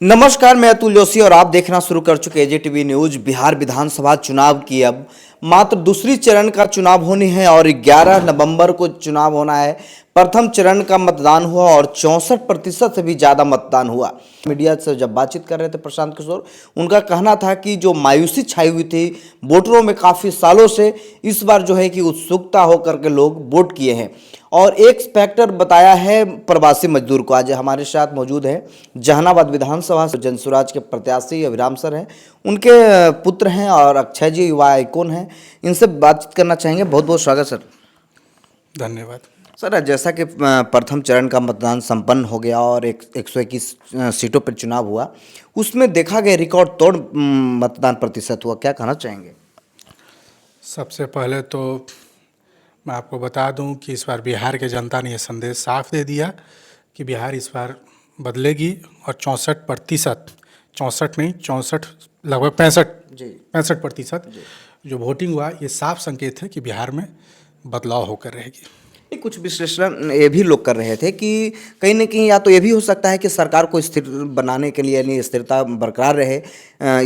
नमस्कार, मैं अतुल जोशी और आप देखना शुरू कर चुके एजेटीवी न्यूज। बिहार विधानसभा चुनाव की अब मात्र दूसरी चरण का चुनाव होनी है और 11 नवंबर को चुनाव होना है। प्रथम चरण का मतदान हुआ और 64% से भी ज़्यादा मतदान हुआ। मीडिया से जब बातचीत कर रहे थे प्रशांत किशोर, उनका कहना था कि जो मायूसी छाई हुई थी वोटरों में काफ़ी सालों से, इस बार जो है कि उत्सुकता होकर के लोग वोट किए हैं। और एक फैक्टर बताया है प्रवासी मजदूर को। आज हमारे साथ मौजूद है जहानाबाद विधानसभा से जनसुराज के प्रत्याशी अभिराम सर हैं, उनके पुत्र हैं और अक्षय जी युवा आइकॉन हैं। इनसे बातचीत करना चाहेंगे। बहुत बहुत स्वागत सर। धन्यवाद सर, जैसा कि प्रथम चरण का मतदान संपन्न हो गया और 121 सीटों पर चुनाव हुआ, उसमें देखा गया रिकॉर्ड तोड़ मतदान प्रतिशत हुआ, क्या कहना चाहेंगे? सबसे पहले तो मैं आपको बता दूं कि इस बार बिहार के जनता ने यह संदेश साफ दे दिया कि बिहार इस बार बदलेगी और 64%, 64 नहीं 64 लगभग 65% जो वोटिंग हुआ, ये साफ संकेत है कि बिहार में बदलाव होकर रहेगी। कुछ विश्लेषण ये भी लोग कर रहे थे कि कहीं ना कहीं या तो ये भी हो सकता है कि सरकार को स्थिर बनाने के लिए, यानी स्थिरता बरकरार रहे,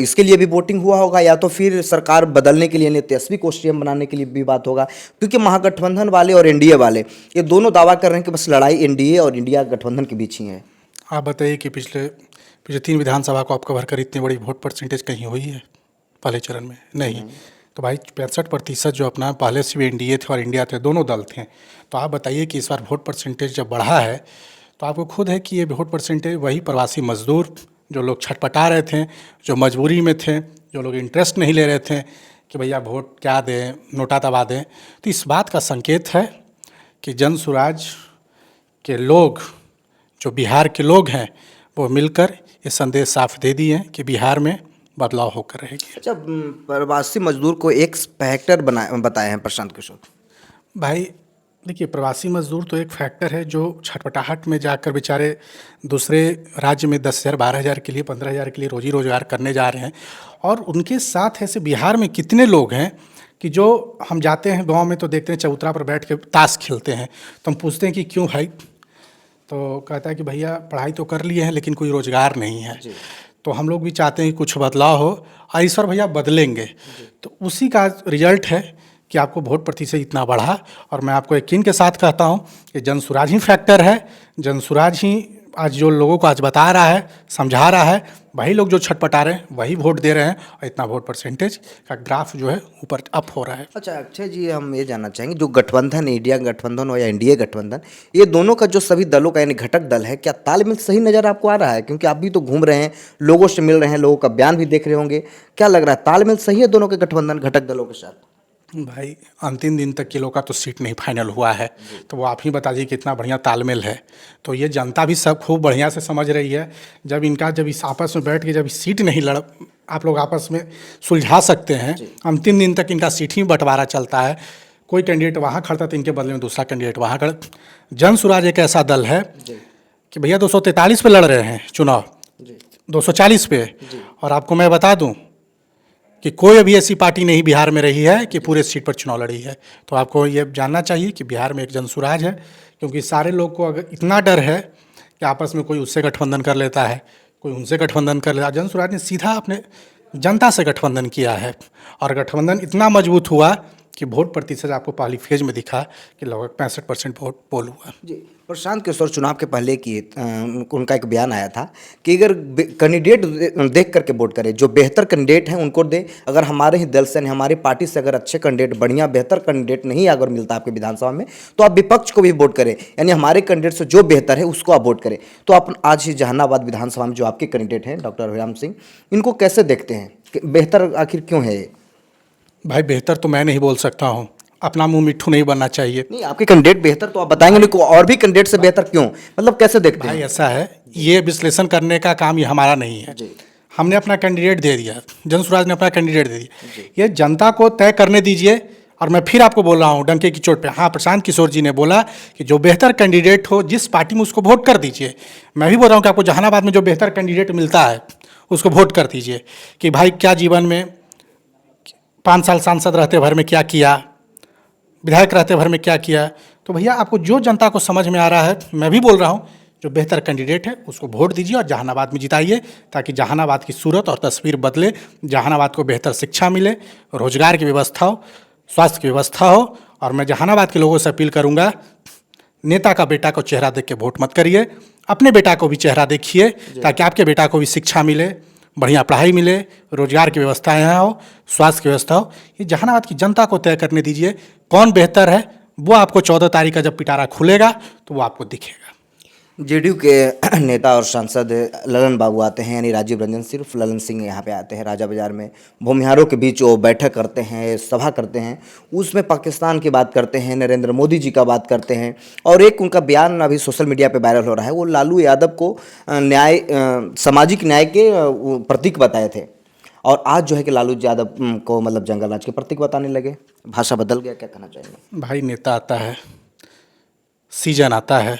इसके लिए भी वोटिंग हुआ होगा, या तो फिर सरकार बदलने के लिए, यानी तेजस्वी को सीएम बनाने के लिए भी बात होगा। क्योंकि महागठबंधन वाले और एनडीए वाले ये दोनों दावा कर रहे हैं कि बस लड़ाई एनडीए और इंडिया गठबंधन के बीच ही है। आप बताइए कि पिछले 3 विधानसभा को आप कवर कर इतनी बड़ी वोट परसेंटेज कहीं हुई है पहले चरण में? नहीं। तो भाई 65% जो अपना, पहले से भी एनडीए थे और इंडिया थे, दोनों दल थे। तो आप बताइए कि इस बार वोट परसेंटेज जब बढ़ा है तो आपको खुद है कि ये वोट परसेंटेज वही प्रवासी मजदूर, जो लोग छटपटा रहे थे, जो मजबूरी में थे, जो लोग इंटरेस्ट नहीं ले रहे थे कि भैया वोट क्या दें, नोटा दबा दें, तो इस बात का संकेत है कि जनसुराज के लोग, जो बिहार के लोग हैं, वो मिलकर ये संदेश साफ दे दिए हैं कि बिहार में बदलाव होकर रहेगी। अच्छा, प्रवासी मजदूर को एक फैक्टर बताए हैं प्रशांत किशोर। भाई देखिए, प्रवासी मजदूर तो एक फैक्टर है जो छटपटाहट में जाकर बेचारे दूसरे राज्य में 10,000, 12,000 के लिए, 15,000 के लिए रोजी रोजगार करने जा रहे हैं। और उनके साथ ऐसे बिहार में कितने लोग हैं कि जो हम जाते हैं गांव में तो देखते हैं चबूतरा पर बैठ के ताश खेलते हैं, तो हम पूछते हैं कि क्यों भाई, तो कहता है कि भैया पढ़ाई तो कर लिए हैं लेकिन कोई रोज़गार नहीं है। तो हम लोग भी चाहते हैं कि कुछ बदलाव हो और इस बार भैया बदलेंगे। तो उसी का रिजल्ट है कि आपको वोट प्रतिशत इतना बढ़ा। और मैं आपको यकीन के साथ कहता हूं कि जनसुराज ही फैक्टर है। जनसुराज ही आज जो लोगों को आज बता रहा है, समझा रहा है, वही लोग जो छटपटा रहे हैं वही वोट दे रहे हैं और इतना वोट परसेंटेज का ग्राफ जो है ऊपर अप हो रहा है। अच्छा अक्षय जी, हम ये जानना चाहेंगे, जो गठबंधन, इंडिया गठबंधन हो या एनडीए गठबंधन, ये दोनों का जो सभी दलों का यानी घटक दल है, क्या तालमेल सही नज़र आपको आ रहा है? क्योंकि आप भी तो घूम रहे हैं, लोगों से मिल रहे हैं, लोगों का बयान भी देख रहे होंगे, क्या लग रहा है तालमेल सही है दोनों के गठबंधन घटक दलों के साथ? भाई अंतिम दिन तक किलो का तो सीट नहीं फाइनल हुआ है, तो वो आप ही बता दीजिए कितना बढ़िया तालमेल है। तो ये जनता भी सब खूब बढ़िया से समझ रही है। जब इस आपस में बैठ के जब सीट नहीं लड़, आप लोग आपस में सुलझा सकते हैं, अंतिम दिन तक इनका सीट ही बंटवारा चलता है। कोई कैंडिडेट वहाँ खड़ता तो इनके बदले में दूसरा कैंडिडेट वहाँ खड़ा। जनसुराज एक ऐसा दल है कि भैया 243 पे लड़ रहे हैं चुनाव, 240 पे। और आपको मैं बता दूँ कि कोई अभी ऐसी पार्टी नहीं बिहार में रही है कि पूरे सीट पर चुनाव लड़ी है। तो आपको ये जानना चाहिए कि बिहार में एक जनसुराज है, क्योंकि सारे लोग को अगर इतना डर है कि आपस में कोई उससे गठबंधन कर लेता है, कोई उनसे गठबंधन कर लेता है, जनसुराज ने सीधा अपने जनता से गठबंधन किया है। और गठबंधन इतना मजबूत हुआ कि वोट प्रतिशत आपको पहली फेज में दिखा कि लगभग 65% वोट पोल हुआ। जी, प्रशांत किशोर चुनाव के पहले की उनका एक बयान आया था कि अगर कैंडिडेट देख करके वोट करें, जो बेहतर कैंडिडेट हैं उनको दे। अगर हमारे ही दल से, हमारी पार्टी से अगर अच्छे कैंडिडेट, बढ़िया बेहतर कैंडिडेट नहीं अगर मिलता आपके विधानसभा में, तो आप विपक्ष को भी वोट करें, यानी हमारे कैंडिडेट से जो बेहतर है उसको आप वोट करें। तो आप आज ही जहानाबाद विधानसभा में जो आपके कैंडिडेट हैं डॉक्टर अभिराम सिंह, इनको कैसे देखते हैं? बेहतर आखिर क्यों है ये? भाई बेहतर तो मैं नहीं बोल सकता हूँ, अपना मुंह मिट्ठू नहीं बनना चाहिए। नहीं, आपके कैंडिडेट बेहतर तो आप बताएंगे, नहीं और भी कैंडिडेट से बेहतर क्यों, मतलब कैसे देखते हैं? भाई ऐसा है, ये विश्लेषण करने का काम ये हमारा नहीं है। हमने अपना कैंडिडेट दे दिया, जनसुराज ने अपना कैंडिडेट दे दिया, ये जनता को तय करने दीजिए। और मैं फिर आपको बोल रहा हूँ डंके की चोट पे, हाँ प्रशांत किशोर जी ने बोला कि जो बेहतर कैंडिडेट हो जिस पार्टी में, उसको वोट कर दीजिए। मैं भी बोल रहा हूँ कि आपको जहानाबाद में जो बेहतर कैंडिडेट मिलता है उसको वोट कर दीजिए। कि भाई क्या जीवन में 5 साल सांसद रहते भर में क्या किया, विधायक रहते भर में क्या किया। तो भैया आपको जो जनता को समझ में आ रहा है, मैं भी बोल रहा हूँ जो बेहतर कैंडिडेट है उसको वोट दीजिए और जहानाबाद में जिताइए, ताकि जहानाबाद की सूरत और तस्वीर बदले, जहानाबाद को बेहतर शिक्षा मिले, रोजगार की व्यवस्था हो, स्वास्थ्य की व्यवस्था हो। और मैं जहानाबाद के लोगों से अपील करूंगा, नेता का बेटा को चेहरा देख के वोट मत करिए, अपने बेटा को भी चेहरा देखिए, ताकि आपके बेटा को भी शिक्षा मिले, बढ़िया पढ़ाई मिले, रोजगार की व्यवस्था यहाँ हो, स्वास्थ्य की व्यवस्था हो। ये जहानाबाद की जनता को तय करने दीजिए कौन बेहतर है। वो आपको 14 तारीख का जब पिटारा खुलेगा तो वो आपको दिखेगा। जेडीयू के नेता और सांसद ललन बाबू आते हैं, यानी राजीव रंजन सिर्फ ललन सिंह यहाँ पे आते हैं राजा बाजार में, भूमिहारों के बीच वो बैठक करते हैं, सभा करते हैं, उसमें पाकिस्तान की बात करते हैं, नरेंद्र मोदी जी का बात करते हैं। और एक उनका बयान अभी सोशल मीडिया पे वायरल हो रहा है, वो लालू यादव को सामाजिक न्याय के प्रतीक बताए थे, और आज जो है कि लालू यादव को मतलब जंगल राज के प्रतीक बताने लगे। भाषा बदल गया, क्या कहना चाहेंगे? भाई, नेता आता है, सीजन आता है,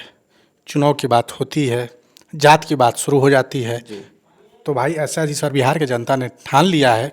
चुनाव की बात होती है, जात की बात शुरू हो जाती है, तो भाई ऐसा इस बार बिहार के जनता ने ठान लिया है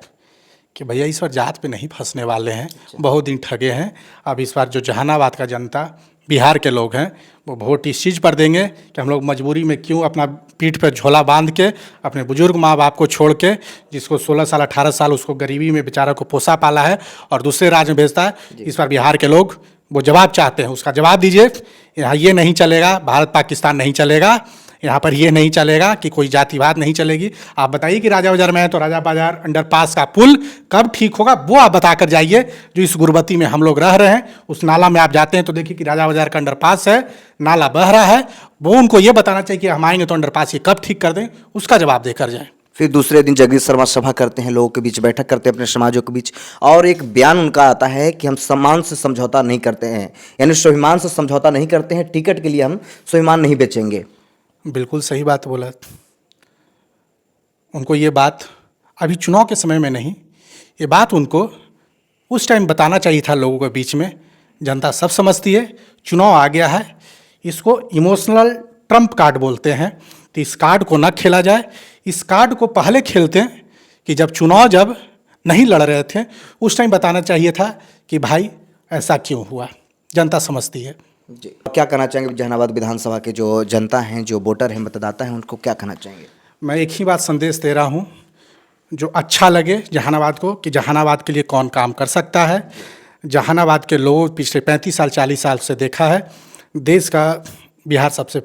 कि भैया इस बार जात पे नहीं फंसने वाले हैं। बहुत दिन ठगे हैं। अब इस बार जो जहानाबाद का जनता, बिहार के लोग हैं, वो वोट इस चीज़ पर देंगे कि हम लोग मजबूरी में क्यों अपना पीठ पर झोला बांध के अपने बुजुर्ग माँ बाप को छोड़ के, जिसको 16 साल 18 साल उसको गरीबी में बेचारा को पोसा पाला है और दूसरे राज्य में भेजता है। इस बार बिहार के लोग वो जवाब चाहते हैं, उसका जवाब दीजिए। यहाँ ये नहीं चलेगा, भारत पाकिस्तान नहीं चलेगा, यहाँ पर ये नहीं चलेगा कि कोई जातिवाद नहीं चलेगी। आप बताइए कि राजा बाजार में है तो राजा बाजार अंडरपास का पुल कब ठीक होगा, वो आप बता कर जाइए। जो इस गुर्बती में हम लोग रह रहे हैं, उस नाला में आप जाते हैं तो देखिए कि राजा बाजार का अंडरपास है, नाला बह रहा है। वो उनको ये बताना चाहिए कि हम आएंगे तो अंडरपास ये कब ठीक कर दें, उसका जवाब देकर जाएँ। फिर दूसरे दिन जगदीश शर्मा सभा करते हैं, लोगों के बीच बैठक करते हैं, अपने समाजों के बीच, और एक बयान उनका आता है कि हम सम्मान से समझौता नहीं करते हैं, यानी स्वाभिमान से समझौता नहीं करते हैं, टिकट के लिए हम स्वाभिमान नहीं बेचेंगे। बिल्कुल सही बात बोला। उनको ये बात अभी चुनाव के समय में नहीं, ये बात उनको उस टाइम बताना चाहिए था लोगों के बीच में। जनता सब समझती है, चुनाव आ गया है, इसको इमोशनल ट्रम्प कार्ड बोलते हैं, तो इस कार्ड को ना खेला जाए। इस कार्ड को पहले खेलते हैं कि जब नहीं लड़ रहे थे उस टाइम बताना चाहिए था कि भाई ऐसा क्यों हुआ। जनता समझती है। जी, क्या कहना चाहेंगे जहानाबाद विधानसभा के जो जनता हैं, जो वोटर हैं, मतदाता हैं, उनको क्या कहना चाहेंगे? मैं एक ही बात संदेश दे रहा हूँ, जो अच्छा लगे जहानाबाद को, कि जहानाबाद के लिए कौन काम कर सकता है। जहानाबाद के लोग पिछले 35 साल 40 साल से देखा है, देश का बिहार सबसे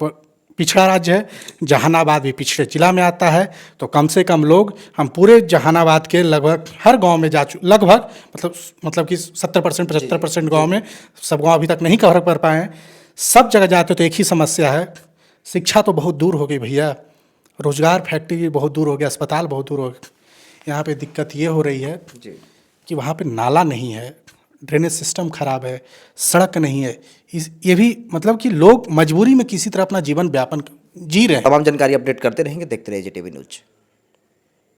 पिछड़ा राज्य है, जहानाबाद भी पिछड़े जिला में आता है। तो कम से कम लोग, हम पूरे जहानाबाद के लगभग हर गांव में लगभग मतलब कि 70% 75% गांव में, सब गांव अभी तक नहीं कवर कर पाए हैं। सब जगह जाते तो एक ही समस्या है, शिक्षा तो बहुत दूर हो गई भैया, रोजगार फैक्ट्री बहुत दूर हो गया, अस्पताल बहुत दूर हो गया। यहाँ पे दिक्कत ये हो रही है कि वहाँ पे नाला नहीं है, ड्रेनेज सिस्टम खराब है, सड़क नहीं है। ये भी मतलब कि लोग मजबूरी में किसी तरह अपना जीवन व्यापन जी रहे हैं। तमाम जानकारी अपडेट करते रहेंगे, देखते रहिए जेटीवी न्यूज।